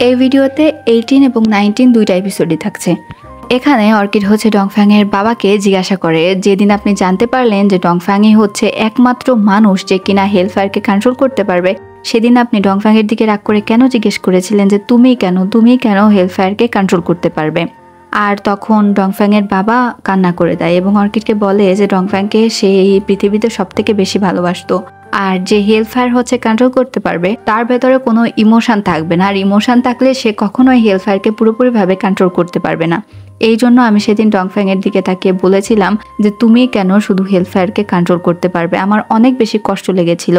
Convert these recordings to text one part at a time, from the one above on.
এই ভিডিওতে 18 এবং 19 দুইটা এপিসোডই থাকছে। এখানে অর্কিড হচ্ছে ডংফ্যাং এর বাবাকে জিজ্ঞাসা করে, যেদিন আপনি জানতে পারলেন যে ডংফ্যাংই হচ্ছে একমাত্র মানুষ যে কিনা হেলফায়ারকে কন্ট্রোল করতে পারবে, সেদিন আপনি ডংফ্যাং এর দিকে রাগ করে কেন জিজ্ঞেস করেছিলেন যে তুমি কেন হেলফায়ারকে কন্ট্রোল করতে পারবে? আর তখন ডংফ্যাং এর বাবা কান্না করে দেয় এবং অর্কিডকে বলে যে ডংফ্যাংকে সে এই পৃথিবীতে সবথেকে বেশি ভালোবাসতো, আর যে হেলফায়ার হচ্ছে কন্ট্রোল করতে পারবে তার ভেতরে কোনো ইমোশন থাকবে না, আর ইমোশন থাকলে সে কখনোই হেলফায়ারকে পুরোপুরিভাবে কন্ট্রোল করতে পারবে না। এই জন্য আমি সেদিন ডংফ্যাং এর দিকে তাকিয়ে বলেছিলাম যে তুমি কেন শুধু হেলফায়ারকে কন্ট্রোল করতে পারবে, আমার অনেক বেশি কষ্ট লেগেছিল।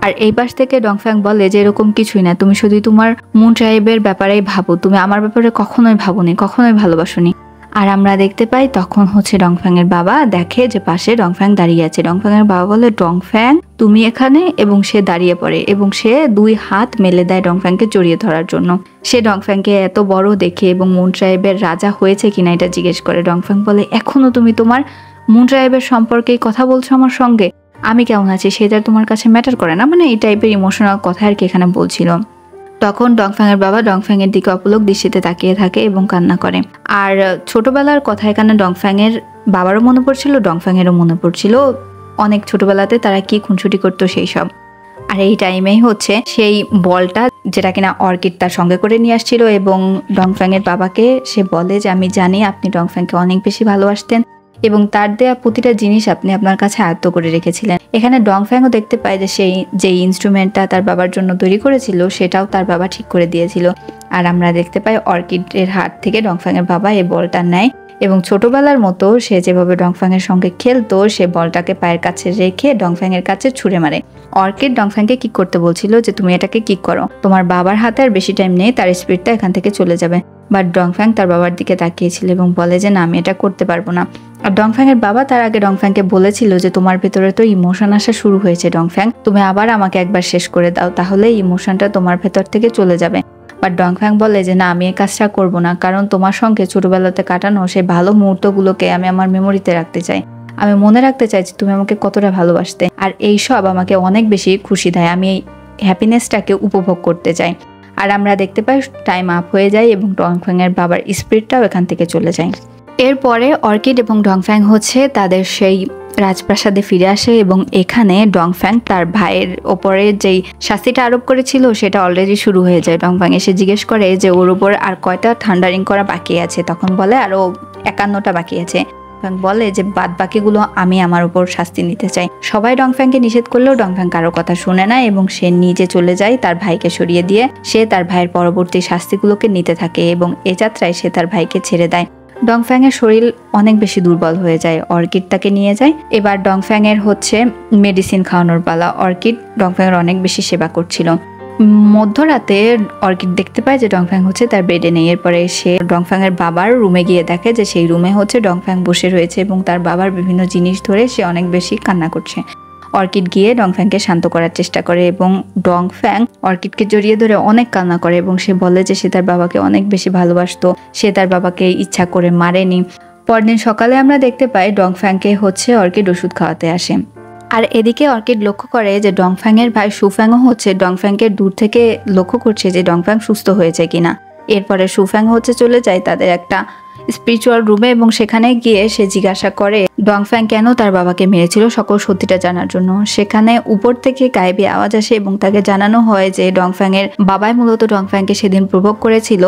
আর এই পাশ থেকে ডংফ্যাং বলে যে এরকম কিছুই না, তুমি শুধু তোমার মুন সাহেবের ব্যাপারেই ভাবো, তুমি আমার ব্যাপারে কখনোই ভাবোনি, কখনোই ভালোবাসোনি। আর আমরা দেখতে পাই তখন হচ্ছে ডংফ্যাং এর বাবা দেখে যে পাশে ডংফ্যাং দাঁড়িয়ে আছে। ডংফ্যাং এর বাবা বলে ডংফ্যাং তুমি এখানে, এবং সে দাঁড়িয়ে পড়ে এবং সে 2 হাত মেলে দেয় ডংফ্যাংকে জড়িয়ে ধরার জন্য। সে ডংফ্যাংকে এত বড় দেখে এবং মুন সাহেবের রাজা হয়েছে কিনা এটা জিজ্ঞেস করে। ডংফ্যাং বলে এখনো তুমি তোমার মুন সাহেবের সম্পর্কে কথা বলছো আমার সঙ্গে, আমি কেমন আছি সেটা তোমার কাছে ম্যাটার করে না, মানে এই টাইপের ইমোশনাল কথা আর কি এখানে বলছিল। তখন ডংফ্যাং এর বাবা ডংফ্যাং এর দিকে অপলক দৃষ্টিতে তাকিয়ে থাকে এবং কান্না করে। আর ছোটবেলার কথা এখানে ডংফ্যাং এর বাবারও মনে পড়ছিল, ডংফ্যাং এরও মনে পড়ছিল অনেক ছোটবেলাতে তারা কি খুনসুটি করতো সেই সব। আর এই টাইমেই হচ্ছে সেই বলটা যেটা কিনা অর্কিড তার সঙ্গে করে নিয়ে আসছিল এবং ডংফ্যাং এর বাবাকে সে বলে যে আমি জানি আপনি ডংফ্যাংকে অনেক বেশি ভালোবাসতেন এবং তার দেয়া প্রতিটা জিনিস আপনি আপনার কাছে আয়ত্ত করে রেখেছিলেন। এখানে ডংফ্যাংও দেখতে পায় যে সেই যে ইনস্ট্রুমেন্টটা তার বাবার জন্য তৈরি করেছিল সেটাও তার বাবা ঠিক করে দিয়েছিল। আর আমরা দেখতে পাই অর্কিডের হাত থেকে ডংফ্যাং এর বাবা এই বলটা নেয় এবং ছোটবেলার মতো সে যেভাবে ডংফ্যাং এর সঙ্গে খেলতো সে বলটাকে পায়ের কাছে রেখে ডংফ্যাং এর কাছে ছুঁড়ে মারে। অর্কিড ডংফ্যাংকে কিক করতে বলছিল যে তুমি এটাকে কিক করো, তোমার বাবার হাতে আর বেশি টাইম নেই, তার স্পিডটা এখান থেকে চলে যাবে। বাট ডংফ্যাং তার বাবার দিকে তাকিয়েছিল এবং বলে যে না, আমি এটা করতে পারবো না। আর ডংফ্যাং এর বাবা তার আগে ডংফ্যাংকে বলেছিল যে তোমার ভেতরে তো ইমোশন আসা শুরু হয়েছে ডংফ্যাং, তুমি আবার আমাকে একবার শেষ করে দাও, তাহলে ইমোশনটা তোমার ভেতর থেকে চলে যাবে। বাট ডংফ্যাং বলে যে না, আমি এই কাজটা করবো না, কারণ তোমার সঙ্গে ছোটবেলাতে কাটানো সেই ভালো মুহূর্তগুলোকে আমি আমার মেমোরিতে রাখতে চাই, আমি মনে রাখতে চাই যে তুমি আমাকে কতটা ভালোবাসতে, আর এই সব আমাকে অনেক বেশি খুশি দেয়, আমি এই হ্যাপিনেসটাকে উপভোগ করতে চাই। আর আমরা দেখতে পাই টাইম আপ হয়ে যায় এবং ডংফ্যাং এর বাবার স্পিরিটটাও এখান থেকে চলে যায়। এরপরে অর্কিড এবং ডংফ্যাং হচ্ছে তাদের সেই রাজপ্রাসাদে ফিরে আসে এবং এখানে ডংফ্যাং তার ভাইয়ের ওপরে যেই শাস্তিটা আরোপ করেছিল সেটা অলরেডি শুরু হয়ে যায়। ডংফ্যাং এসে জিজ্ঞেস করে যে ওর উপর আর কয়টা থান্ডারিং করা বাকি আছে, তখন বলে আরো 51টা বাকি আছে। ডংফ্যাং বলে যে বাদ বাকিগুলো আমি আমার উপর শাস্তি নিতে চাই। সবাই ডংফ্যাংকে নিষেধ করলেও ডংফ্যাং কারো কথা শুনে না এবং সে নিজে চলে যায় তার ভাইকে সরিয়ে দিয়ে, সে তার ভাইয়ের পরবর্তী শাস্তিগুলোকে নিতে থাকে এবং এ যাত্রায় সে তার ভাইকে ছেড়ে দেয়। ডংফ্যাং এর শরীর অনেক বেশি দুর্বল হয়ে যায়, অর্কিড তাকে নিয়ে যায়। এবার ডংফ্যাং এর হচ্ছে মেডিসিন খাওয়ানোর পালা। অর্কিড ডংফ্যাং এর অনেক বেশি সেবা করছিল। মধ্যরাতে অর্কিড দেখতে পায় যে ডংফ্যাং হচ্ছে তার বেডে নেই। এরপরে সে ডংফ্যাং এর বাবার রুমে গিয়ে দেখে যে সেই রুমে হচ্ছে ডংফ্যাং বসে রয়েছে এবং তার বাবার বিভিন্ন জিনিস ধরে সে অনেক বেশি কান্না করছে। অর্কিড গিয়ে ডংফ্যাংকে শান্ত করার চেষ্টা করে এবং ডংফ্যাং অর্কিডকে জড়িয়ে ধরে অনেক কান্না করে এবং সে বলে যে সে তার বাবাকে অনেক বেশি ভালোবাসতো, সে তার বাবাকে ইচ্ছা করে মারেনি। পরদিন সকালে আমরা দেখতে পাই ডংফ্যাংকে হচ্ছে অর্কিড ওষুধ খাওয়াতে আসে। আর এদিকে অর্কিড লক্ষ্য করে যে ডংফ্যাং এর ভাই সুফ্যাংও হচ্ছে ডংফ্যাংকে দূর থেকে লক্ষ্য করছে যে ডংফ্যাং সুস্থ হয়েছে কিনা। এরপরে সুফ্যাং হচ্ছে চলে যায় তাদের একটা স্পিরিচুয়াল রুমে এবং সেখানে গিয়ে সে জিজ্ঞাসা করে ডংফ্যাং কেন তার বাবাকে মেরেছিল সকল সত্যিটা জানার জন্য। সেখানে উপর থেকে গায়েবী আওয়াজ আসে এবং তাকে জানানো হয় যে ডংফ্যাং এর বাবাই মূলত ডংফ্যাংকে সেদিন প্রভোগ করেছিল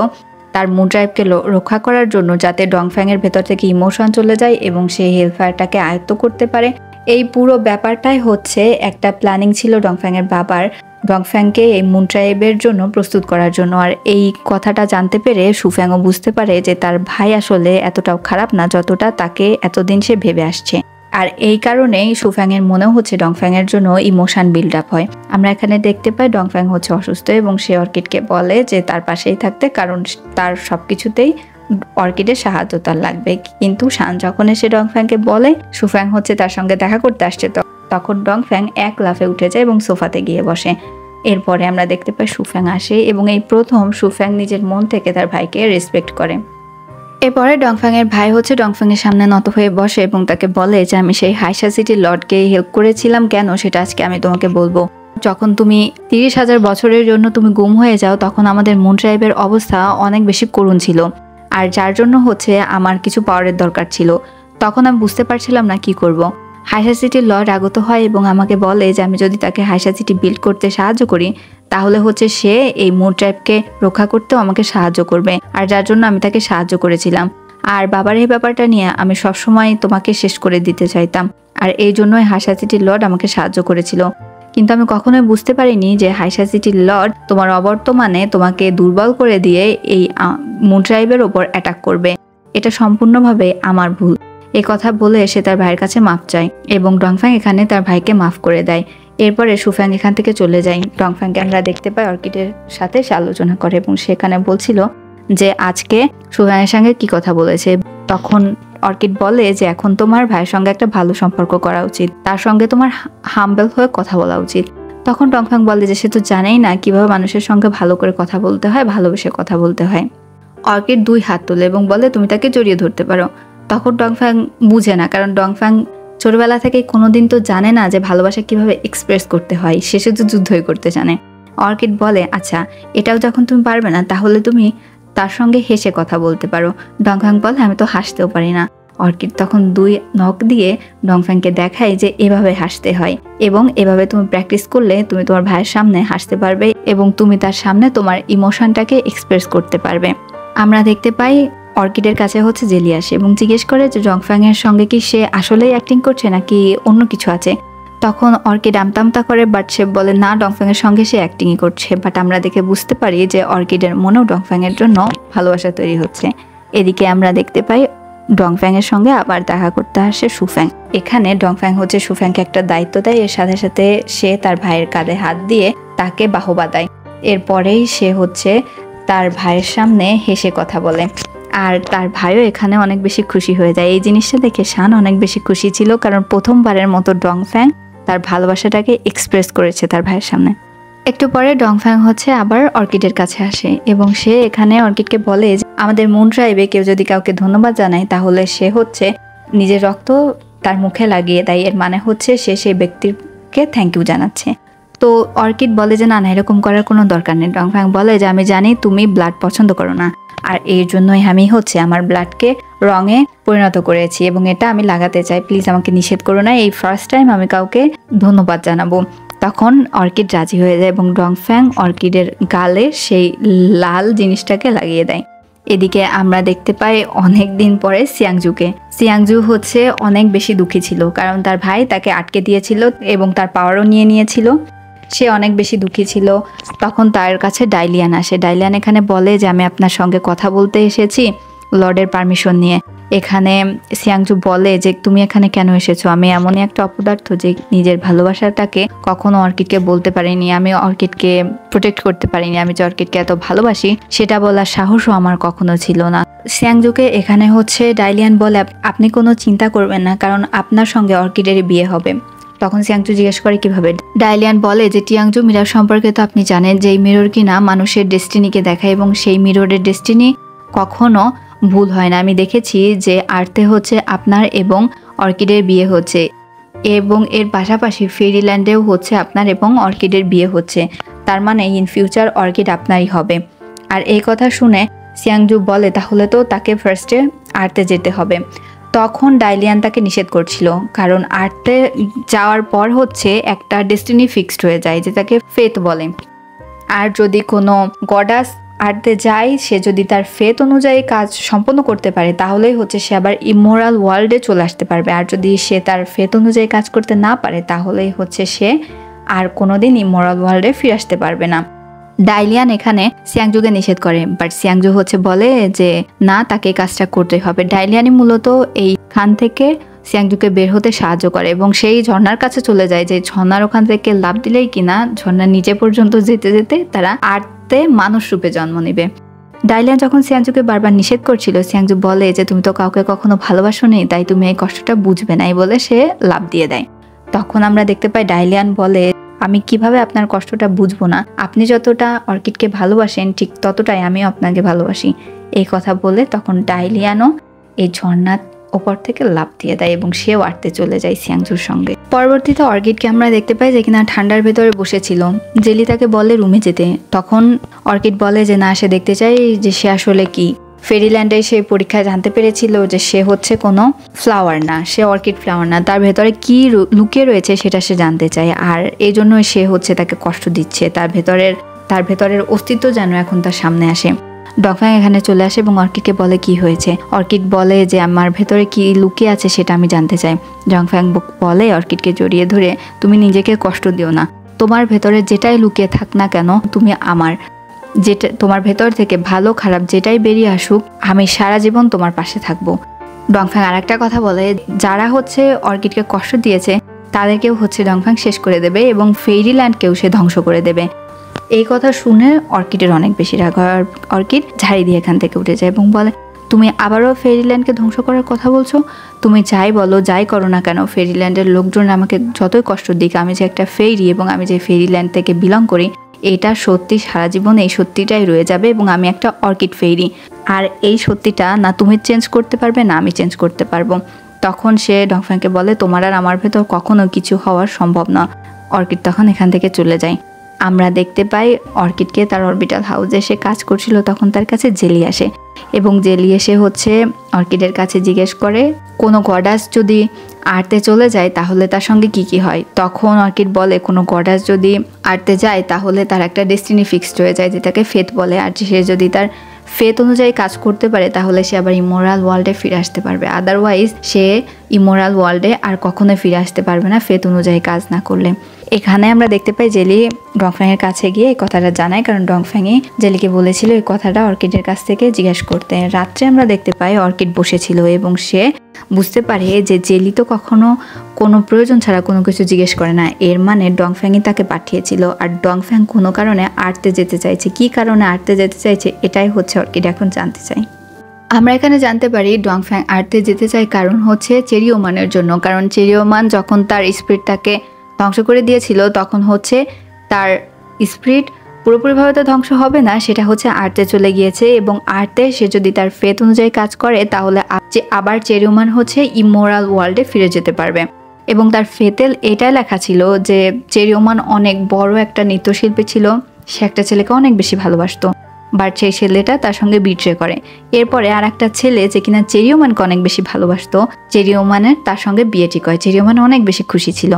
তার মুন ড্রাইভকে রক্ষা করার জন্য, যাতে ডংফ্যাং এর ভেতর থেকে ইমোশন চলে যায় এবং সে হেলফায়ারটাকে আয়ত্ত করতে পারে। এই পুরো ব্যাপারটাই হচ্ছে একটা প্ল্যানিং ছিল ডংফ্যাং এর বাবার, ডংফ্যাংকে এই মুন ট্রাইবের জন্য প্রস্তুত করার জন্য। আর এই কথাটা জানতে পেরে সুফ্যাংও বুঝতে পারে যে তার ভাই আসলে এতটাও খারাপ না যতটা তাকে এতদিন সে ভেবে আসছে। আর এই কারণেই সুফ্যাং এর মনেও হচ্ছে ডংফ্যাং এর জন্য ইমোশন বিল্ড আপ হয়। আমরা এখানে দেখতে পাই ডংফ্যাং হচ্ছে অসুস্থ এবং সে অর্কিডকে বলে যে তার পাশেই থাকতে, কারণ তার সবকিছুতেই অর্কিডের সাহায্য তার লাগবে। কিন্তু শান যখন এসে ডংফ্যাংকে বলে সুফ্যাং হচ্ছে তার সঙ্গে দেখা করতে আসছে, তখন ডংফ্যাং এক লাফে উঠে যায় এবং সোফাতে গিয়ে বসে। এরপরে আমরা দেখতে পাই সুফ্যাং আসে এবং এই প্রথম সুফ্যাং নিজের মন থেকে তার ভাইকে রেসপেক্ট করে। এরপরে ডংফ্যাং এর ভাই হচ্ছে ডংফ্যাং এর সামনে নত হয়ে বসে এবং তাকে বলে যে আমি সেই হাইসা সিটির লর্ডকে হেল্প করেছিলাম কেন সেটা আজকে আমি তোমাকে বলবো। যখন তুমি 30,000 বছরের জন্য তুমি গুম হয়ে যাও তখন আমাদের মুন ট্রাইবের অবস্থা অনেক বেশি করুণ ছিল, আর যার জন্য হচ্ছে আমার কিছু পাওয়ারের দরকার ছিল। তখন আমি বুঝতে পারছিলাম না কি করব। হাইসা সিটির লর্ড আগত হয় এবং আমাকে বলে যে আমি যদি তাকে হাইসা সিটি বিল্ড করতে সাহায্য করি তাহলে হচ্ছে সে এই মুন ট্রাইবকে রক্ষা করতেও আমাকে সাহায্য করবে, আর যার জন্য আমি তাকে সাহায্য করেছিলাম। আর বাবার এই ব্যাপারটা নিয়ে আমি সবসময় তোমাকে শেষ করে দিতে চাইতাম, আর এই জন্যই হাইসা সিটির লর্ড আমাকে সাহায্য করেছিল। কিন্তু আমি কখনোই বুঝতে পারিনি যে হাইসা সিটির লর্ড তোমার অবর্তমানে তোমাকে দুর্বল করে দিয়ে এই মুন ট্রাইবের ওপর অ্যাটাক করবে। এটা সম্পূর্ণভাবে আমার ভুল। এই কথা বলে সে তার ভাইয়ের কাছে মাফ চায় এবং ডংফ্যাং এখানে তার ভাইকে মাফ করে দেয়। এরপরে সুফ্যাং এখান থেকে চলে যায়। ডংফ্যাংকে আমরা দেখতে পাই অর্কিডের সাথে সে আলোচনা করে এবং সেখানে বলছিল যে আজকে সুফ্যাংয়ের সঙ্গে কি কথা বলেছে। তখন অর্কিড বলে যে এখন তোমার ভাইয়ের সঙ্গে একটা ভালো সম্পর্ক করা উচিত, তার সঙ্গে তোমার হাম্বল হয়ে কথা বলা উচিত। তখন ডংফ্যাং বলে যে সে তো জানেই না কিভাবে মানুষের সঙ্গে ভালো করে কথা বলতে হয়, ভালোবেসে কথা বলতে হয়। অর্কিড 2 হাত তোলে এবং বলে তুমি তাকে জড়িয়ে ধরতে পারো। তখন ডংফ্যাং বুঝে না, কারণ ডংফ্যাং ছোটবেলা থেকে কোনোদিন তো জানে না যে ভালোবাসা কিভাবে এক্সপ্রেস করতে হয়, সে শুধু যুদ্ধই করতে জানে। অর্কিড বলে আচ্ছা এটাও যখন তুমি পারবে না তাহলে তুমি তার সঙ্গে হেসে কথা বলতে পারো। ডংফ্যাং বলে আমি তো হাসতেও পারি না। অর্কিড তখন 2 নখ দিয়ে ডংফ্যাংকে দেখায় যে এভাবে হাসতে হয় এবং এভাবে তুমি প্র্যাকটিস করলে তুমি তোমার ভাইয়ের সামনে হাসতে পারবে এবং তুমি তার সামনে তোমার ইমোশনটাকে এক্সপ্রেস করতে পারবে। আমরা দেখতে পাই অর্কিডের কাছে হচ্ছে জেলি আসে এবং জিজ্ঞেস করে যে ডংফ্যাং এর সঙ্গে কি সে আসলেই অ্যাক্টিং করছে নাকি অন্য কিছু আছে। তখন অর্কিড আমতামতা করে, বাট সে বলে না ডংফ্যাং এর সঙ্গে সে অ্যাক্টিংই করছে। বাট আমরা দেখে বুঝতে পারি যে অর্কিডের মনেও ডংফ্যাং এর জন্য ভালোবাসা তৈরি হচ্ছে। এদিকে আমরা দেখতে পাই ডংফ্যাং এর সঙ্গে আবার দেখা করতে আসে সুফ্যাং। এখানে ডংফ্যাং হচ্ছে সুফ্যাংকে একটা দায়িত্ব দেয়, এর সাথে সাথে সে তার ভাইয়ের কাঁধে হাত দিয়ে তাকে বাহবা দেয়। এরপরেই সে হচ্ছে তার ভাইয়ের সামনে হেসে কথা বলে, আর তার ভাইও এখানে অনেক বেশি খুশি হয়ে যায়। এই জিনিসটা দেখে শান অনেক বেশি খুশি ছিল, কারণ প্রথমবারের মতো ডংফ্যাং তার ভালোবাসাটাকে এক্সপ্রেস করেছে তার ভাইয়ের সামনে। একটু পরে ডংফ্যাং হচ্ছে আবার অর্কিডের কাছে আসে এবং সে এখানে অর্কিডকে বলে যে আমাদের মুন ট্রাইবে কেউ যদি কাউকে ধন্যবাদ জানায় তাহলে সে হচ্ছে নিজের রক্ত তার মুখে লাগিয়ে দেয়, এর মানে হচ্ছে সে সেই ব্যক্তিকে থ্যাংক ইউ জানাচ্ছে। তো অর্কিড বলে যে না না এরকম করার কোনো দরকার নেই। ডংফ্যাং বলে যে আমি জানি তুমি ব্লাড পছন্দ করো না, আর এর জন্যই আমি হচ্ছে আমার ব্লাডকে রঙে পরিণত করেছি এবং এটা আমি লাগাতে চাই, প্লিজ আমাকে নিষেধ করো না, এই ফার্স্ট টাইম আমি কাউকে ধন্যবাদ জানাবো। তখন অর্কিড রাজি হয়ে যায় এবং ডংফ্যাং অর্কিডের গালে সেই লাল জিনিসটাকে লাগিয়ে দেয়। এদিকে আমরা দেখতে পাই অনেক দিন পরে সিয়াংজুকে। সিয়াংজু হচ্ছে অনেক বেশি দুঃখী ছিল, কারণ তার ভাই তাকে আটকে দিয়েছিল এবং তার পাওয়ারও নিয়ে নিয়েছিল। সে অনেক বেশি দুঃখী ছিল। তখন তার কাছে ডাইলিয়ান আসে। ডাইলিয়ান এখানে বলে যে আমি আপনার সঙ্গে কথা বলতে এসেছি লর্ডের পারমিশন নিয়ে। এখানে সিয়াংজু বলে যে তুমি এখানে কেন এসেছো, আমি এমনই একটা অপদার্থ যে নিজের ভালোবাসাটাকে কখনো অর্কিডকে বলতে পারিনি, আমি অর্কিডকে প্রোটেক্ট করতে পারিনি, আমি যে অর্কিডকে এত ভালোবাসি সেটা বলার সাহসও আমার কখনো ছিল না। সিয়াংজুকে এখানে হচ্ছে ডাইলিয়ান বলে আপনি কোনো চিন্তা করবেন না, কারণ আপনার সঙ্গে অর্কিডের বিয়ে হবে। তখন সিয়াংজু জিজ্ঞেস করে কিভাবে। ডাইলিয়ান বলে যে টিয়াংজু মিরর সম্পর্কে তো আপনি জানেন যে এই মিরর কিনা মানুষের ডেস্টিনিকে দেখায় এবং সেই মিররের ডেস্টিনি কখনো ভুল হয় না। আমি দেখেছি যে আর্থে হচ্ছে আপনার এবং অর্কিডের বিয়ে হচ্ছে এবং এর পাশাপাশি ফেরিল্যান্ডেও হচ্ছে আপনার এবং অর্কিডের বিয়ে হচ্ছে, তার মানে ইন ফিউচার অর্কিড আপনারই হবে। আর এই কথা শুনে সিয়াংজু বলে তাহলে তো তাকে ফার্স্টে আর্থে যেতে হবে। তখন ডাইলিয়ান তাকে নিষেধ করছিল, কারণ আর্থে যাওয়ার পর হচ্ছে একটা ডেস্টিনি ফিক্সড হয়ে যায় যেটাকে ফেথ বলে। আর যদি কোনো গডাস আর্থে যায়, সে যদি তার ফেথ অনুযায়ী কাজ সম্পন্ন করতে পারে তাহলেই হচ্ছে সে আবার ইমোরাল ওয়ার্ল্ডে চলে আসতে পারবে, আর যদি সে তার ফেথ অনুযায়ী কাজ করতে না পারে তাহলেই হচ্ছে সে আর কোনোদিন ইমোরাল ওয়ার্ল্ডে ফিরে আসতে পারবে না। ডাইলিয়ান এখানে সিয়াংজুকে নিষেধ করে, বাট সিয়াংজু হচ্ছে বলে যে না তাকে কাজটা করতে হবে। ডাইলিয়ানই মূলত এই খান থেকে সিয়াংজুকে বের হতে সাহায্য করে এবং সেই ঝর্ণার কাছে চলে যায়, যে ঝর্ণার ওখান থেকে লাফ দিলেই কিনা ঝর্ণার নিচে পর্যন্ত যেতে যেতে তারা আর্থে মানুষ রূপে জন্ম নেবে। ডাইলিয়ান যখন সিয়াংজুকে বারবার নিষেধ করছিল, সিয়াংজু বলে যে তুমি তো কাউকে কখনো ভালোবাসোনি, তাই তুমি এই কষ্টটা বুঝবে না, এই বলে সে লাফ দিয়ে দেয়। তখন আমরা দেখতে পাই ডাইলিয়ান বলে আমি কিভাবে আপনার কষ্টটা বুঝবো না, আপনি যতটা অর্কিডকে ভালোবাসেন ঠিক ততটাই আমিও আপনাকে ভালোবাসি। এই কথা বলে তখন ডাইলিয়ানও এই ঝর্ণার ওপর থেকে লাফ দিয়ে দেয় এবং সেও আর্থে চলে যায় সিয়াংজুর সঙ্গে। পরবর্তীতে অর্কিডকে আমরা দেখতে পাই যে কিনা ঠান্ডার ভেতরে বসেছিল। জেলি তাকে বলে রুমে যেতে, তখন অর্কিড বলে যে না, সে দেখতে চাই যে সে আসলে কি। ফেরিল্যান্ডে সে পরীক্ষায় জানতে পেরেছিল যে সে হচ্ছে কোনো ফ্লাওয়ার না, সে অর্কিড ফ্লাওয়ার না, তার ভেতরে কি লুকিয়ে রয়েছে সেটা সে জানতে চায়। আর এই জন্যই সে হচ্ছে তাকে কষ্ট দিচ্ছে, তার ভেতরের অস্তিত্ব যেন এখন তার সামনে আসে। ডংফ্যাং এখানে চলে আসে এবং অর্কিডকে বলে কি হয়েছে। অর্কিড বলে যে আমার ভেতরে কি লুকিয়ে আছে সেটা আমি জানতে চাই। ডংফ্যাং বলে অর্কিডকে জড়িয়ে ধরে, তুমি নিজেকে কষ্ট দিও না, তোমার ভেতরে যেটাই লুকিয়ে থাক না কেন, তুমি আমার, যেটা তোমার ভেতর থেকে ভালো খারাপ যেটাই বেরিয়ে আসুক, আমি সারা জীবন তোমার পাশে থাকবো। ডংফ্যাং আর একটা কথা বলে, যারা হচ্ছে অর্কিডকে কষ্ট দিয়েছে তাদেরকেও হচ্ছে ডংফ্যাং শেষ করে দেবে এবং ফেইরিল্যান্ডকেও সে ধ্বংস করে দেবে। এই কথা শুনে অর্কিডের অনেক বেশি রাগ হয়। অর্কিড ঝাড়ি দিয়ে এখান থেকে উঠে যায় এবং বলে, তুমি আবারও ফেরিল্যান্ডকে ধ্বংস করার কথা বলছো? তুমি যাই বলো, যাই করো না কেন, ফেরিল্যান্ডের লোকজন আমাকে যতই কষ্ট দিক, আমি যে একটা ফেরি এবং আমি যে ফেরিল্যান্ড থেকে বিলং করি, এটা সত্যি সারা জীবন এই সত্যিটাই রয়ে যাবে এবং আমি একটা অর্কিড ফেরি। আর এই সত্যিটা না তুমি চেঞ্জ করতে পারবে না আমি চেঞ্জ করতে পারবো। তখন সে ডংফ্যাংকে বলে, তোমার আর আমার ভেতর কখনো কিছু হওয়ার সম্ভব না। অর্কিড তখন এখান থেকে চলে যায়। আমরা দেখতে পাই অর্কিডকে তার অরবিটাল হাউসে সে কাজ করছিল, তখন তার কাছে জেলি আসে এবং জেলি এসে হচ্ছে অর্কিডের কাছে জিজ্ঞেস করে কোনো গডাস যদি আর্তে চলে যায় তাহলে তার সঙ্গে কি কি হয়। তখন অর্কিড বলে কোনো গডাস যদি আর্তে যায় তাহলে তার একটা ডেস্টিনি ফিক্সড হয়ে যায়, যেটাকে ফেথ বলে। আর সে যদি তার ফেথ অনুযায়ী কাজ করতে পারে তাহলে সে আবার ইমোরাল ওয়ার্ল্ডে ফিরে আসতে পারবে, আদারওয়াইজ সে ইমোরাল ওয়ার্ল্ডে আর কখনোই ফিরে আসতে পারবে না ফেথ অনুযায়ী কাজ না করলে। এখানে আমরা দেখতে পাই জেলি ডংফ্যাংয়ের কাছে গিয়ে এই কথাটা জানায়, কারণ ডংফ্যাংই জেলিকে বলেছিল এই কথাটা অর্কিডের কাছ থেকে জিজ্ঞেস করতে। রাত্রে আমরা দেখতে পাই অর্কিড বসেছিল এবং সে বুঝতে পারে যে জেলি তো কখনো কোনো প্রয়োজন ছাড়া কোনো কিছু জিজ্ঞেস করে না, এর মানে ডংফ্যাংই তাকে পাঠিয়েছিল। আর ডংফ্যাং কোনো কারণে আর্তে যেতে চাইছে, কি কারণে আর্তে যেতে চাইছে এটাই হচ্ছে অর্কিড এখন জানতে চাই। আমরা এখানে জানতে পারি ডংফ্যাং আর্তে যেতে চায় কারণ হচ্ছে চেরিওমানের জন্য, কারণ চেরিওমান যখন তার স্পিরিটটাকে ধ্বংস করে দিয়েছিল তখন হচ্ছে তার স্পিরিট পুরোপুরিভাবে তো ধ্বংস হবে না, সেটা হচ্ছে আর্তে চলে গিয়েছে এবং আর্তে সে যদি তার ফেথ অনুযায়ী কাজ করে তাহলে আবার চেরিওমান হচ্ছে ইমোরাল ওয়ার্ল্ডে ফিরে যেতে পারবে। এবং তার ফেতে এটাই লেখা ছিল যে চেরিওমান অনেক বড় একটা নৃত্যশিল্পী ছিল, সে একটা ছেলেকে অনেক বেশি ভালোবাসতো, বাট সেই ছেলেটা তার সঙ্গে বিট্রে করে। এরপরে আর একটা ছেলে যে কিনা চেরিওমানকে অনেক বেশি ভালোবাসতো, চেরিওমানের তার সঙ্গে বিয়ে ঠিক হয়। চেরিওমান অনেক বেশি খুশি ছিল,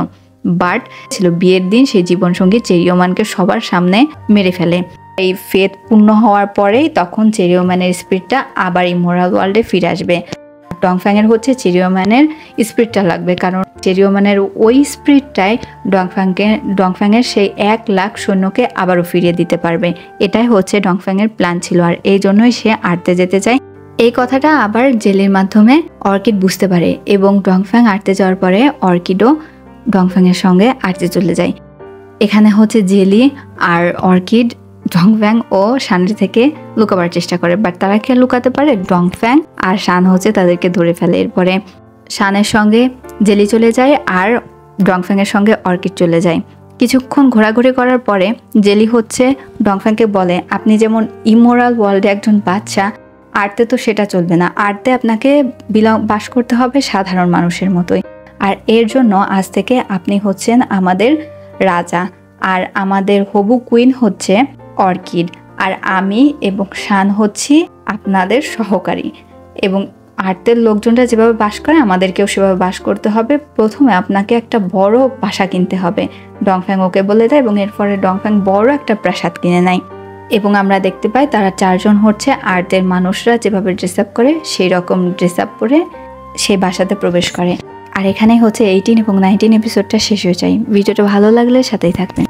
বাট ছিল বিয়ের দিন সেই জীবনসঙ্গী চেরিওমানকে সবার সামনে মেরে ফেলে। এই ফেথ পূর্ণ হওয়ার পরেই তখন চেরিওম্যানের স্পিরিটটা আবার ইমোরাল ওয়ার্ল্ডে ফিরে আসবে। ডংফ্যাংয়ের হচ্ছে চেরিওম্যানের স্পিরিটটা লাগবে, কারণ চেরিওম্যানের ওই স্পিরিটটাই ডংফ্যাংয়ের সেই 1 লাখ সৈন্যকে আবারও ফিরিয়ে দিতে পারবে। এটাই হচ্ছে ডংফ্যাংয়ের প্ল্যান ছিল, আর এই জন্যই সে আর্তে যেতে চায়। এই কথাটা আবার জেলির মাধ্যমে অর্কিড বুঝতে পারে এবং ডংফ্যাং আর্তে যাওয়ার পরে অর্কিডও ডংফ্যাংয়ের সঙ্গে আর্তে চলে যায়। এখানে হচ্ছে জেলি আর অর্কিড ডংফ্যাং ও শানের থেকে লুকাবার চেষ্টা করে, বাট তারা কে লুকাতে পারে? ডংফ্যাং আর শান হচ্ছে তাদেরকে ধরে ফেলে। এরপরে শানের সঙ্গে জেলি চলে যায় আর ডংফ্যাংয়ের সঙ্গে অর্কিড চলে যায়। কিছুক্ষণ ঘোরাঘুরি করার পরে জেলি হচ্ছে ডংফ্যাংকে বলে, আপনি যেমন ইমোরাল ওয়ার্ল্ডে একজন বাচ্চা, আর্তে তো সেটা চলবে না, আর্তে আপনাকে বাস করতে হবে সাধারণ মানুষের মতোই। আর এর জন্য আজ থেকে আপনি হচ্ছেন আমাদের রাজা, আর আমাদের হবু কুইন হচ্ছে অর্কিড, আর আমি এবং শান হচ্ছি আপনাদের সহকারী। এবং আর্তের লোকজনরা যেভাবে বাস করে আমাদেরকেও সেভাবে বাস করতে হবে। প্রথমে আপনাকে একটা বড় বাসা কিনতে হবে। ডংফ্যাং ওকে বলে দেয় এবং এরপরে ডংফ্যাং বড় একটা প্রাসাদ কিনে নেয়। এবং আমরা দেখতে পাই তারা 4 জন হচ্ছে আর্তের মানুষরা যেভাবে ড্রেস আপ করে সেই রকম ড্রেস আপ করে সেই বাসাতে প্রবেশ করে। আর এখানেই হচ্ছে 18 এবং 19 এপিসোডটা শেষ হয়ে যায়। ভিডিওটা ভালো লাগলে সাথেই থাকবেন।